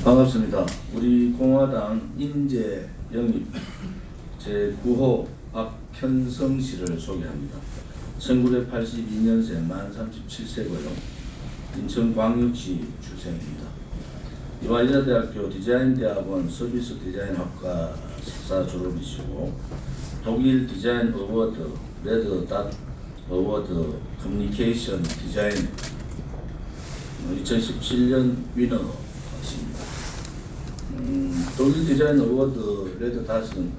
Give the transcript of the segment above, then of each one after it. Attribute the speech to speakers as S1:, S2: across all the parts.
S1: 반갑습니다. 우리 공화당 인재 영입 제9호 박현성 씨를 소개합니다. 1982년생 만 37세고요. 인천광역시 출생입니다. 이화여자대학교 디자인대학원 서비스 디자인학과 석사 졸업이시고 독일 디자인 어워드, 레드 닷 어워드 커뮤니케이션 디자인 2017년 위너십니다. 독일 디자인 어워드 레드 닷은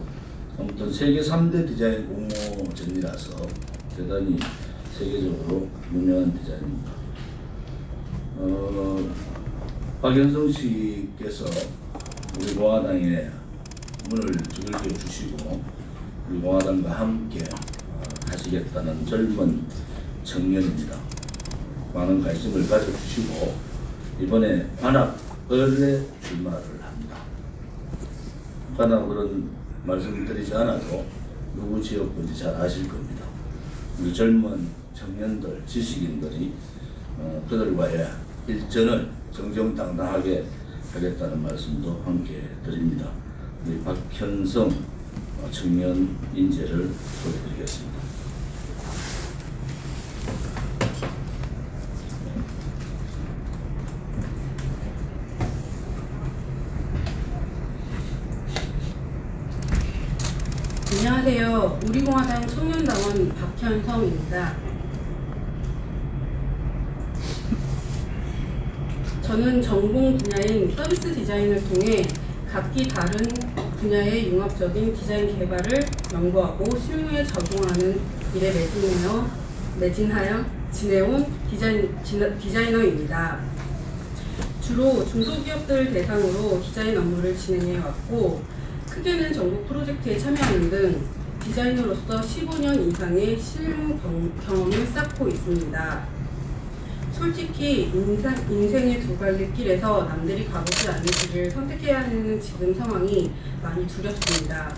S1: 아무튼 세계 3대 디자인 공모전이라서 대단히 세계적으로 유명한 디자인입니다. 박현성 씨께서 우리 공화당에 문을 두들겨 주시고 우리 공화당과 함께 하시겠다는 젊은 청년입니다. 많은 관심을 가져주시고 이번에 관악을에 출마를 합니다. 관악을은 말씀드리지 않아도 누구 지역군지 잘 아실 겁니다. 우리 젊은 청년들, 지식인들이 그들과의 일전을 정정당당하게 하겠다는 말씀도 함께 드립니다. 우리 박현성 청년 인재를 소개드리겠습니다.
S2: 안녕하세요. 우리공화당 청년당원 박현성입니다. 저는 전공 분야인 서비스 디자인을 통해 각기 다른 분야의 융합적인 디자인 개발을 연구하고 실무에 적용하는 일에 매진하여 지내온 디자이너입니다. 주로 중소기업들 대상으로 디자인 업무를 진행해왔고 크게는 전국 프로젝트에 참여하는 등 디자이너로서 15년 이상의 실무 경험을 쌓고 있습니다. 솔직히 인생의 두 갈래 길에서 남들이 가보지 않는 길을 선택해야 하는 지금 상황이 많이 두렵습니다.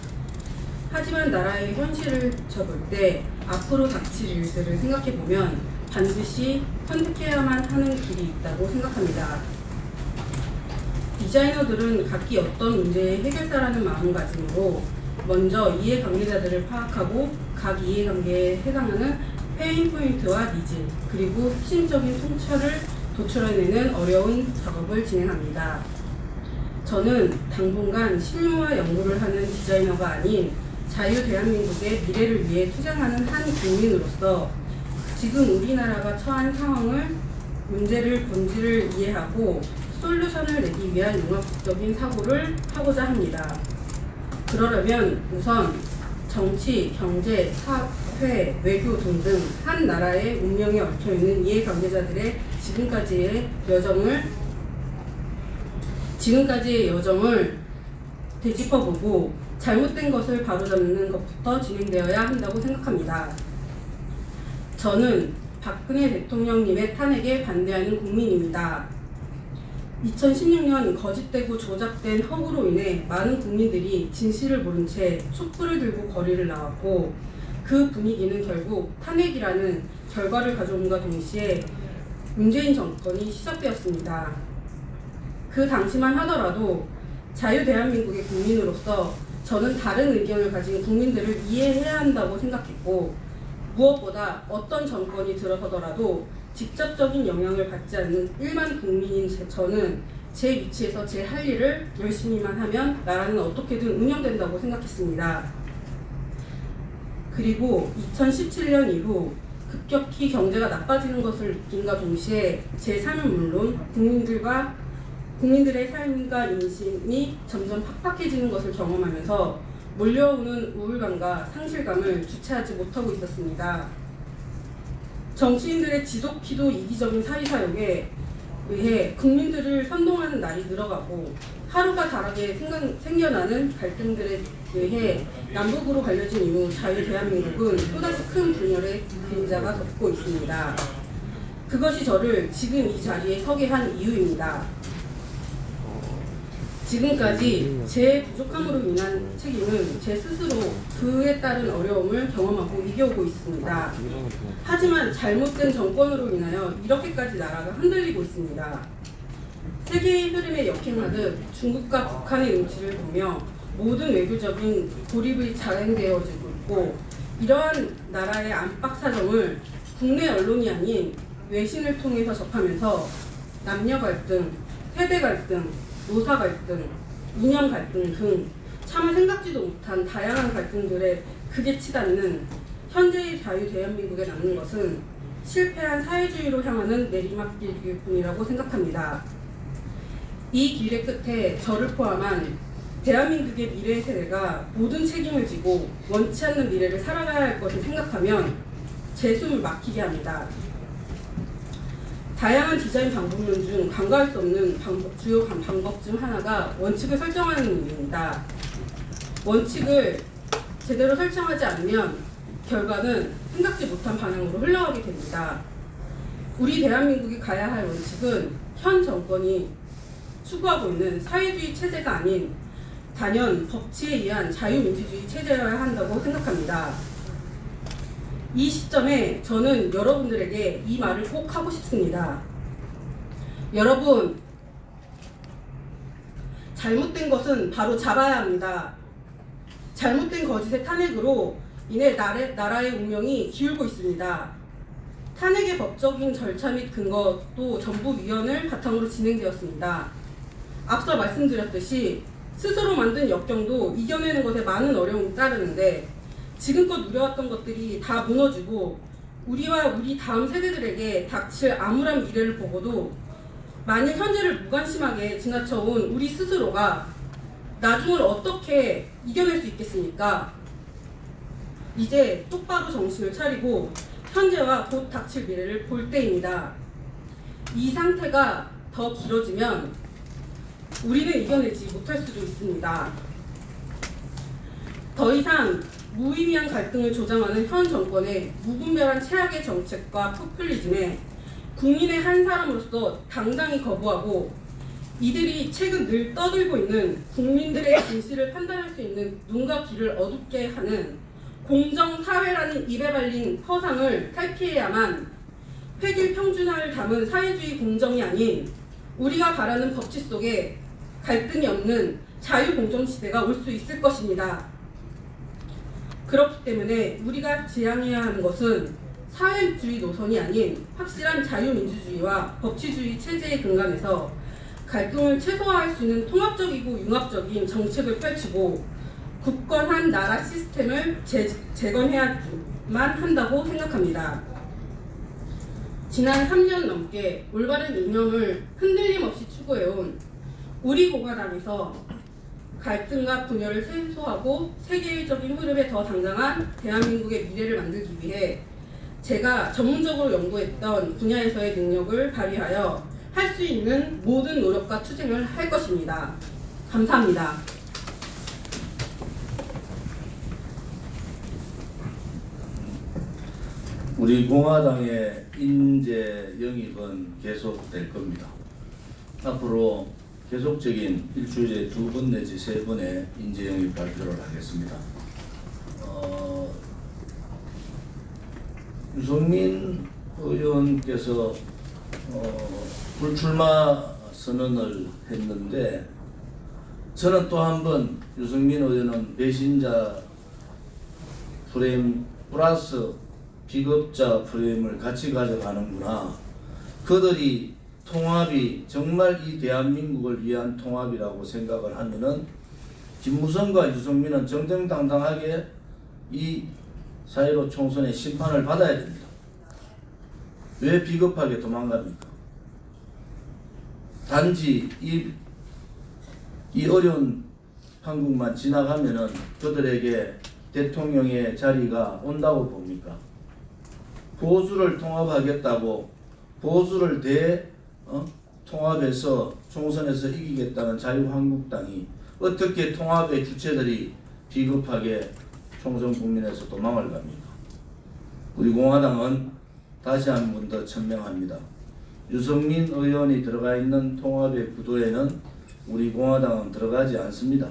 S2: 하지만 나라의 현실을 접을 때 앞으로 닥칠 일들을 생각해보면 반드시 선택해야만 하는 길이 있다고 생각합니다. 디자이너들은 각기 어떤 문제의 해결사라는 마음가짐으로 먼저 이해관계자들을 파악하고 각 이해관계에 해당하는 페인 포인트와 니즈, 그리고 핵심적인 통찰을 도출해내는 어려운 작업을 진행합니다. 저는 당분간 실무와 연구를 하는 디자이너가 아닌 자유대한민국의 미래를 위해 투쟁하는 한 국민으로서 지금 우리나라가 처한 상황을 문제를 본질을 이해하고 솔루션을 내기 위한 융합적인 사고를 하고자 합니다. 그러려면 우선 정치, 경제, 사회, 외교 등등 한 나라의 운명에 얽혀있는 이해관계자들의 지금까지의 여정을 되짚어보고 잘못된 것을 바로잡는 것부터 진행되어야 한다고 생각합니다. 저는 박근혜 대통령님의 탄핵에 반대하는 국민입니다. 2016년 거짓되고 조작된 허구로 인해 많은 국민들이 진실을 모른 채 촛불을 들고 거리를 나왔고 그 분위기는 결국 탄핵이라는 결과를 가져옴과 동시에 문재인 정권이 시작되었습니다. 그 당시만 하더라도 자유대한민국의 국민으로서 저는 다른 의견을 가진 국민들을 이해해야 한다고 생각했고 무엇보다 어떤 정권이 들어서더라도 직접적인 영향을 받지 않는 일반 국민인 저는 제 위치에서 제 할 일을 열심히만 하면 나라는 어떻게든 운영된다고 생각했습니다. 그리고 2017년 이후 급격히 경제가 나빠지는 것을 느낀과 동시에 제 삶은 물론 국민들의 삶과 인심이 점점 팍팍해지는 것을 경험하면서 몰려오는 우울감과 상실감을 주체하지 못하고 있었습니다. 정치인들의 지독히도 이기적인 사리사욕에 의해 국민들을 선동하는 날이 늘어가고 하루가 다르게 생겨나는 갈등들에 의해 남북으로 갈려진 이후 자유대한민국은 또다시 큰 분열의 그림자가 덮고 있습니다. 그것이 저를 지금 이 자리에 서게 한 이유입니다. 지금까지 제 부족함으로 인한 책임은 제 스스로 그에 따른 어려움을 경험하고 이겨오고 있습니다. 하지만 잘못된 정권으로 인하여 이렇게까지 나라가 흔들리고 있습니다. 세계의 흐름에 역행하듯 중국과 북한의 눈치를 보며 모든 외교적인 고립이 자행되어지고 있고, 이러한 나라의 안팎 사정을 국내 언론이 아닌 외신을 통해서 접하면서 남녀 갈등, 세대 갈등, 노사 갈등, 이념 갈등 등 차마 생각지도 못한 다양한 갈등들에 극에 치닫는 현재의 자유 대한민국에 남는 것은 실패한 사회주의로 향하는 내리막길일 뿐이라고 생각합니다. 이 길의 끝에 저를 포함한 대한민국의 미래 세대가 모든 책임을 지고 원치 않는 미래를 살아가야 할 것을 생각하면 제 숨을 막히게 합니다. 다양한 디자인 방법론 중 간과할 수 없는 주요 방법 중 하나가 원칙을 설정하는 일입니다. 원칙을 제대로 설정하지 않으면 결과는 생각지 못한 방향으로 흘러가게 됩니다. 우리 대한민국이 가야 할 원칙은 현 정권이 추구하고 있는 사회주의 체제가 아닌 단연 법치에 의한 자유민주주의 체제여야 한다고 생각합니다. 이 시점에 저는 여러분들에게 이 말을 꼭 하고 싶습니다. 여러분, 잘못된 것은 바로 잡아야 합니다. 잘못된 거짓의 탄핵으로 인해 나라의 운명이 기울고 있습니다. 탄핵의 법적인 절차 및 근거도 전부 위헌을 바탕으로 진행되었습니다. 앞서 말씀드렸듯이 스스로 만든 역경도 이겨내는 것에 많은 어려움이 따르는데, 지금껏 누려왔던 것들이 다 무너지고 우리와 우리 다음 세대들에게 닥칠 암울한 미래를 보고도 만일 현재를 무관심하게 지나쳐온 우리 스스로가 나중을 어떻게 이겨낼 수 있겠습니까? 이제 똑바로 정신을 차리고 현재와 곧 닥칠 미래를 볼 때입니다. 이 상태가 더 길어지면 우리는 이겨내지 못할 수도 있습니다. 더 이상 무의미한 갈등을 조장하는 현 정권의 무분별한 최악의 정책과 포퓰리즘에 국민의 한 사람으로서 당당히 거부하고, 이들이 최근 늘 떠들고 있는 국민들의 진실을 판단할 수 있는 눈과 귀를 어둡게 하는 공정사회라는 입에 발린 허상을 탈피해야만 획일 평준화를 담은 사회주의 공정이 아닌 우리가 바라는 법치 속에 갈등이 없는 자유공정시대가 올 수 있을 것입니다. 그렇기 때문에 우리가 지향해야 하는 것은 사회주의 노선이 아닌 확실한 자유민주주의와 법치주의 체제의 근간에서 갈등을 최소화할 수 있는 통합적이고 융합적인 정책을 펼치고 굳건한 나라 시스템을 재건해야만 한다고 생각합니다. 지난 3년 넘게 올바른 이념을 흔들림 없이 추구해온 우리 공화당에서 갈등과 분열을 해소하고 세계적인 흐름에 더 당당한 대한민국의 미래를 만들기 위해 제가 전문적으로 연구했던 분야에서의 능력을 발휘하여 할 수 있는 모든 노력과 투쟁을 할 것입니다. 감사합니다.
S1: 우리 공화당의 인재 영입은 계속될 겁니다. 앞으로 계속적인 일주일에 2번 내지 3번의 인재 영입 발표를 하겠습니다. 유승민 의원께서 불출마 선언을 했는데, 저는 또 한 번 유승민 의원은 배신자 프레임 플러스 비겁자 프레임을 같이 가져가는구나. 그들이 통합이 정말 이 대한민국을 위한 통합이라고 생각을 하면은 김무성과 유승민은 정정당당하게 이 4.15 총선의 심판을 받아야 됩니다. 왜 비겁하게 도망갑니까? 단지 이 어려운 한국만 지나가면은 그들에게 대통령의 자리가 온다고 봅니까? 보수를 통합하겠다고 보수를 통합해서 총선에서 이기겠다는 자유한국당이 어떻게 통합의 주체들이 비겁하게 총선 국민에서 도망을 갑니까? 우리 공화당은 다시 한 번 더 천명합니다. 유승민 의원이 들어가 있는 통합의 구도에는 우리 공화당은 들어가지 않습니다.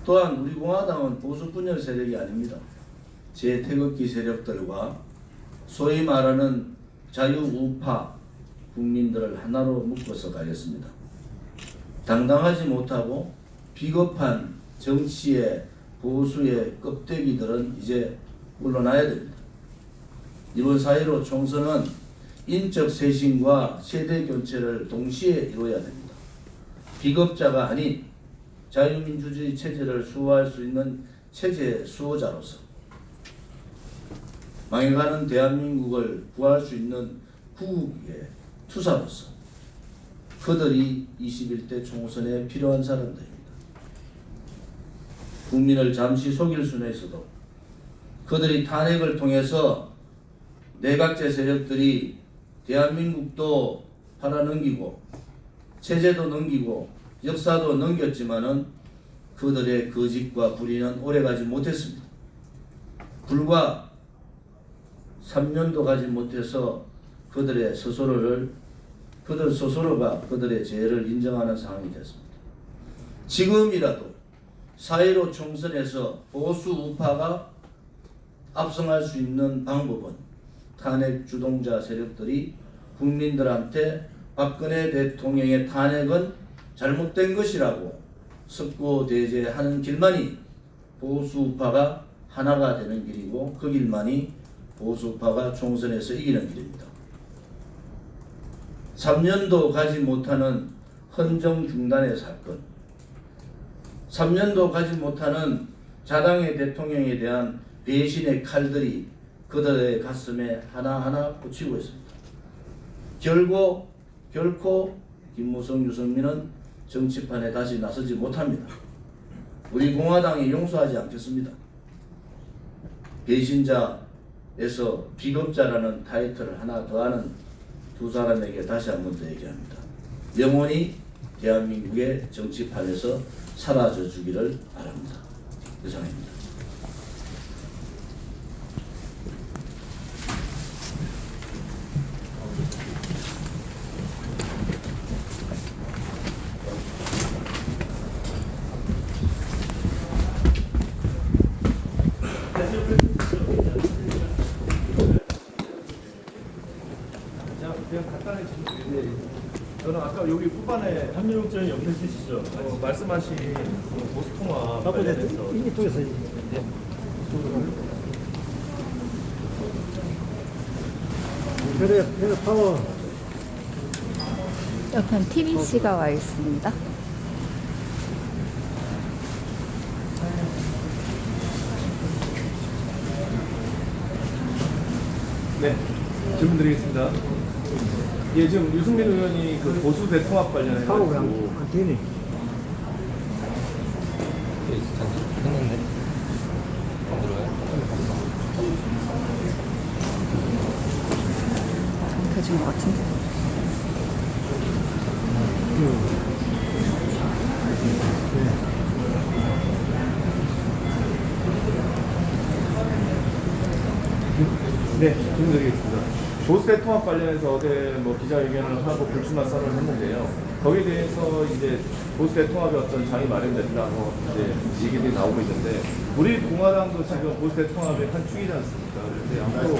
S1: 또한 우리 공화당은 보수 분열 세력이 아닙니다. 제태극기 세력들과 소위 말하는 자유우파 국민들을 하나로 묶어서 가겠습니다. 당당하지 못하고 비겁한 정치의 보수의 껍데기들은 이제 물러나야 됩니다. 이번 4.15 총선은 인적 쇄신과 세대 교체를 동시에 이루어야 됩니다. 비겁자가 아닌 자유민주주의 체제를 수호할 수 있는 체제 수호자로서 망해가는 대한민국을 구할 수 있는 구국의 투사로서 그들이 21대 총선에 필요한 사람들입니다. 국민을 잠시 속일 수는 있어도 그들이 탄핵을 통해서 내각제 세력들이 대한민국도 팔아넘기고 체제도 넘기고 역사도 넘겼지만은 그들의 거짓과 불의는 오래가지 못했습니다. 불과 3년도 가지 못해서 그들 스스로가 그들의 죄를 인정하는 상황이 됐습니다. 지금이라도 4.15 총선에서 보수 우파가 압승할 수 있는 방법은 탄핵 주동자 세력들이 국민들한테 박근혜 대통령의 탄핵은 잘못된 것이라고 석고대죄하는 길만이 보수 우파가 하나가 되는 길이고 그 길만이 보수 우파가 총선에서 이기는 길입니다. 3년도 가지 못하는 헌정 중단의 사건, 3년도 가지 못하는 자당의 대통령에 대한 배신의 칼들이 그들의 가슴에 하나하나 꽂히고 있습니다. 결코 김무성, 유승민은 정치판에 다시 나서지 못합니다. 우리 공화당이 용서하지 않겠습니다. 배신자에서 비겁자라는 타이틀을 하나 더하는 두 사람에게 다시 한 번 더 얘기합니다. 영원히 대한민국의 정치판에서 사라져 주기를 바랍니다. 이상입니다.
S3: 그냥 간단하게 질문드리는데 저는 아까 여기 후반에 한민국장이 옆에 계시죠? 말씀하신 그 보수통합 관련해서
S4: 이게 통해서 그래 파워
S5: 옆엔 TBC가 와 있습니다.
S3: 네, 질문 드리겠습니다. 예, 지금 유승민 의원이 그 보수 대통합 관련해서
S4: 파워 왜안 되니?
S6: 했는데 안 들어요?
S5: 안 켜진 것 같은데.
S3: 네, 질문 드리겠습니다. 보수 대통합 관련해서 어제 뭐 기자회견을 하고 불출마 선언을 했는데요. 거기에 대해서 이제 보수 대통합의 어떤 장이 마련됐다고 이제 얘기들이 나오고 있는데 우리 공화당도 지금 보수 대통합의 한 축이지 않습니까? 그런데 앞으로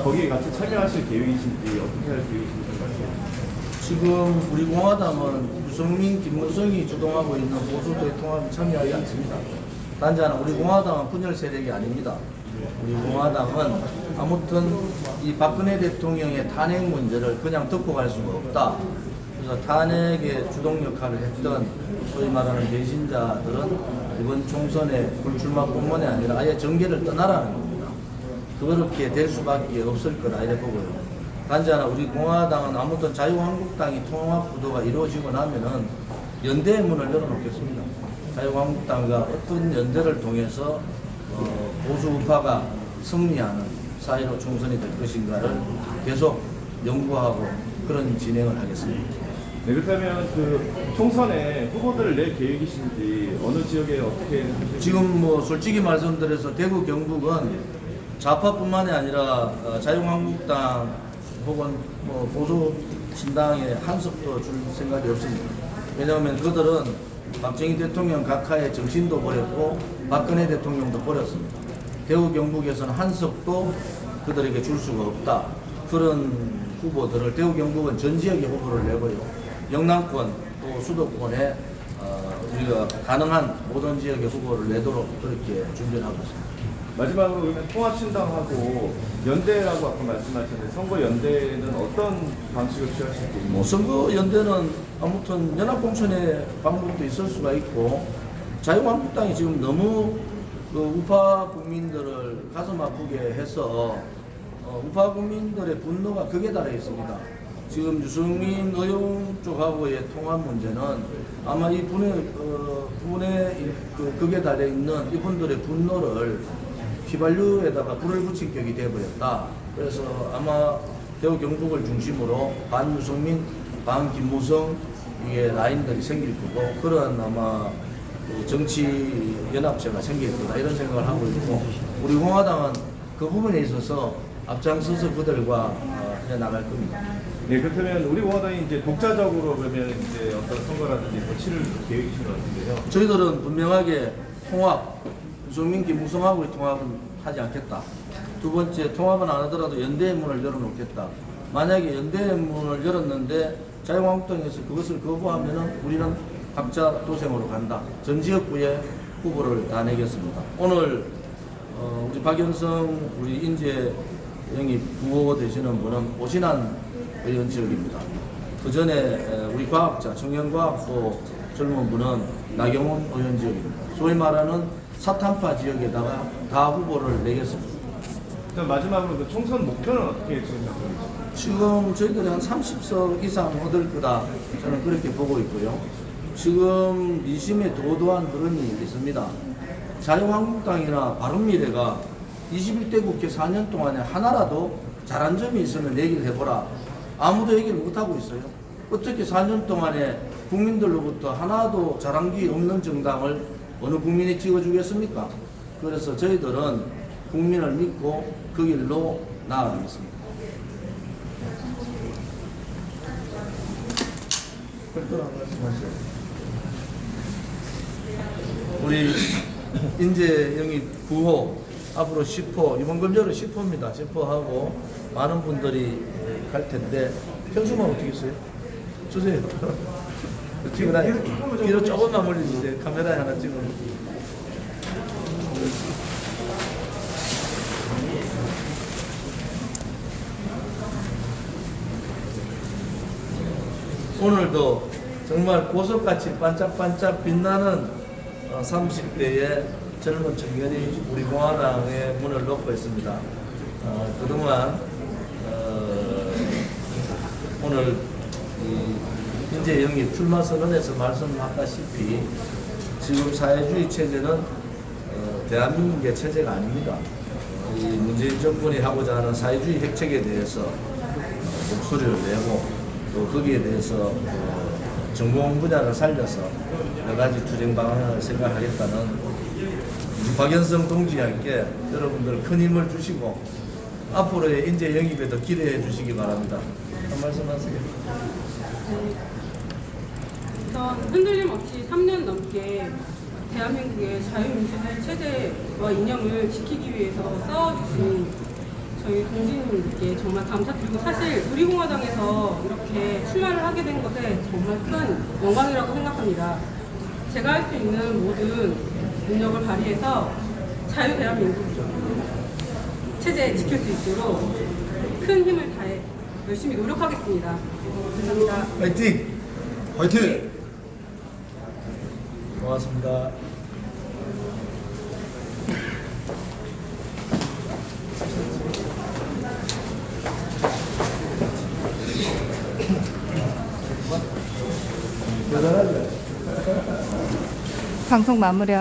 S3: 거기에 같이 참여하실 계획이신지 어떻게 할 계획이신지 말씀해
S1: 지금 우리 공화당은 유승민, 김무성이 주동하고 있는 보수 대통합에 참여하지 않습니다. 단지 하나 우리 공화당은 분열 세력이 아닙니다. 우리 공화당은 아무튼 이 박근혜 대통령의 탄핵 문제를 그냥 듣고 갈 수가 없다. 그래서 탄핵의 주동 역할을 했던 소위 말하는 배신자들은 이번 총선에 불출마뿐만이 아니라 아예 정계를 떠나라는 겁니다. 그렇게 될 수밖에 없을 거라 이래 보고요. 단지 하나 우리 공화당은 아무튼 자유한국당이 통합 구도가 이루어지고 나면은 연대의 문을 열어놓겠습니다. 자유한국당과 어떤 연대를 통해서 보수 우파가 승리하는 4.15 총선이 될 것인가를 계속 연구하고 그런 진행을 하겠습니다.
S3: 네, 그렇다면 그 총선에 후보들을 낼 계획이신지 어느 지역에 어떻게
S1: 지금 뭐 솔직히 말씀드려서 대구 경북은 좌파뿐만이 아니라 자유한국당 혹은 뭐 보수 신당에 한석도 줄 생각이 없습니다. 왜냐하면 그들은 박정희 대통령 각하의 정신도 버렸고 박근혜 대통령도 버렸습니다. 대구 경북에서는 한석도 그들에게 줄 수가 없다. 그런 후보들을 대구 경북은 전 지역의 후보를 내고요. 영남권 또 수도권에 우리가 가능한 모든 지역의 후보를 내도록 그렇게 준비를 하고 있습니다.
S3: 마지막으로 그러면 통합신당하고 연대라고 아까 말씀하셨는데 선거 연대는 어떤 방식을 취하실지.
S1: 뭐 선거 연대는 아무튼 연합공천의 방법도 있을 수가 있고 자유한국당이 지금 너무 그 우파 국민들을 가슴 아프게 해서 우파 국민들의 분노가 극에 달해 있습니다. 지금 유승민 의원 쪽하고의 통합 문제는 아마 이 분의 극에 달해 있는 이분들의 분노를 휘발유에다가 불을 붙인 격이 되어버렸다. 그래서 아마 대구 경북을 중심으로 반 유승민, 반 김무성 이게 라인들이 생길 거고 그런 아마 정치 연합체가 생길 거다 이런 생각을 하고 있고 우리 공화당은 그 부분에 있어서 앞장서서 그들과 나갈 겁니다.
S3: 네, 그렇다면 우리 공화당이 이제 독자적으로 그러면 이제 어떤 선거라든지 뭐 치를 계획이신 것 같은데요.
S1: 저희들은 분명하게 통합, 유승민, 김무성하고의 통합은 하지 않겠다. 두 번째, 통합은 안 하더라도 연대의 문을 열어놓겠다. 만약에 연대의 문을 열었는데 자유한국당에서 그것을 거부하면은 우리는 각자 도생으로 간다. 전 지역구에 후보를 다 내겠습니다. 오늘 우리 박연성, 우리 인재 영입 후보 되시는 분은 오신환 의원 지역입니다. 그 전에 우리 과학자, 청년과학부 젊은 분은 나경원 의원 지역입니다. 소위 말하는 사탄파 지역에다가 다 후보를 내겠습니다.
S3: 그럼 마지막으로 그 총선 목표는 어떻게 지금 잡고 계십니까?
S1: 지금 저희들이 한 30석 이상 얻을 거다 저는 그렇게 보고 있고요. 지금 민심에 도도한 흐름이 있습니다. 자유한국당이나 바른미래가 21대 국회 4년 동안에 하나라도 잘한 점이 있으면 얘기를 해보라. 아무도 얘기를 못하고 있어요. 어떻게 4년 동안에 국민들로부터 하나도 잘한 게 없는 정당을 어느 국민이 찍어주겠습니까? 그래서 저희들은 국민을 믿고 그 길로 나아가겠습니다. 우리 인재 영입 9호 앞으로 10호 이번 금요일은 10호입니다. 10호하고 많은 분들이 갈 텐데 평수만 어떻게 써요? 주세요. 뒤로 조금만 올리세요. 카메라에 하나 찍어. 오늘도 정말 보석같이 반짝반짝 빛나는 30대의 젊은 청년이 우리 공화당의 문을 놓고 있습니다. 그동안 오늘 인재 영입 출마 선언에서 말씀하다시피 지금 사회주의 체제는 대한민국의 체제가 아닙니다. 이 문재인 정권이 하고자 하는 사회주의 핵책에 대해서 목소리를 내고 또 거기에 대해서 전공 분야를 살려서 여러 가지 투쟁 방안을 생각하겠다는 우리 박연성 동지에게 여러분들 큰 힘을 주시고 앞으로의 인재 영입에도 기대해 주시기 바랍니다. 한 말씀 하세요.
S2: 우선 흔들림 없이 3년 넘게 대한민국의 자유민주주의 체제와 이념을 지키기 위해서 싸워주신 저희 동지님께 정말 감사드리고 사실 우리 공화당에서 이렇게 출마를 하게 된 것에 정말 큰 영광이라고 생각합니다. 제가 할 수 있는 모든 능력을 발휘해서 자유 대한민국 체제 지킬 수 있도록 큰 힘을 다해 열심히 노력하겠습니다. 감사합니다.
S1: 화이팅! 화이팅! 고맙습니다.
S5: 방송 마무리하고